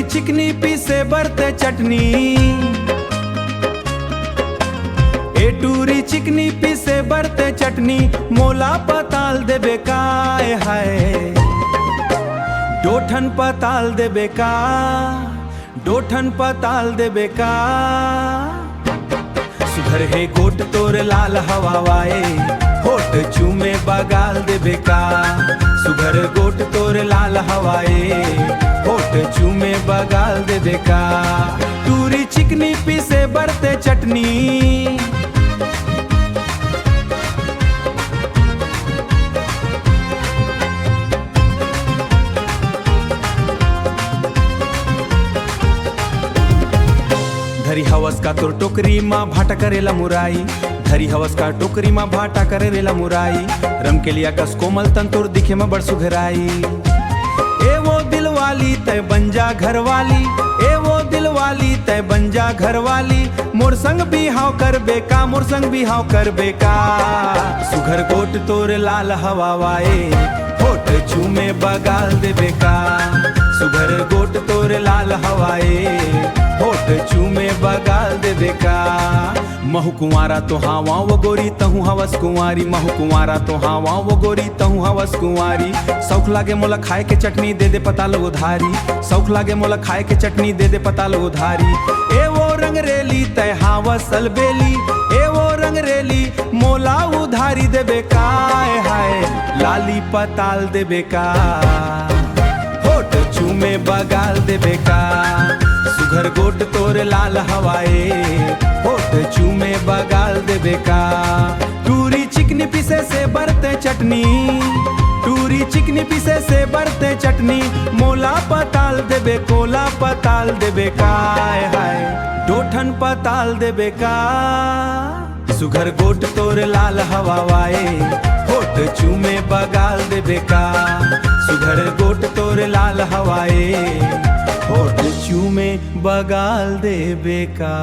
टूरी चिकनी पीसे बरते चटनी, ए टूरी चिकनी पीसे बरते चटनी, मोला पताल देबे काय है, डोठन पताल देबे का, डोठन पताल देबे का। सुघर है गोट तोर लाल हवावाए, होठ चूमे बगाल देबे का। सुघर गोट तोर लाल हवाए, होठ चूमे बगाल देबे का। टूरी चिकनी पीसे बरते चटनी, धरी हवस का तोर टोकरी माँ भाटा करेला मुराई, धरी हवस का टोकरी माँ भाटा करेला मुराई। रम के लिया कस कोमल तन तोर दिखे में बड़ सुघराई। ए वो दिल वाली तय बन जा घर वाली, ए वो दिल वाली तय बन जा घर वाली। मोर संग बिहाव कर बेका, मोर संग बिहाव कर बेका। सुघर गोट तोर लाल हवावाए, होठ चूमे बगाल देबे का। सुघर गोट तोर लाल हवाए, होठ चूमे बगाल देबे का। महु कुंवारा तो हावा वो गोरी तहु हवस कुंवारी, महु कुंवारा तो हावा वो गोरी तहु हवस कुंवारी। सौख लागे मोला खाए के चटनी दे दे पता लो उधारी, सौख लागे मोला खाए के चटनी दे दे पता लो उधारी। ए वो रंग रेली तय हावस अलबेली, ए वो रंग रेली मोला उधारी देबे काय हाय, लाली पताल देबे का। होठ चूमे बगाल देबे का। सुघर गोट तोर लाल हवाए, होठ चूमे बगाल देबे का। टूरी चिकनी पीसे से बरते चटनी, टूरी चिकनी पीसे से बरते चटनी। मोला पताल देबे, कोला पताल देबे काय हाय, डोठन पताल देबे का। सुघर गोट तोर लाल हवावाए, होठ चूमे बगाल देबे का। सुघर गोट तोर लाल हवाए, होठ चूमे बगाल देबे का।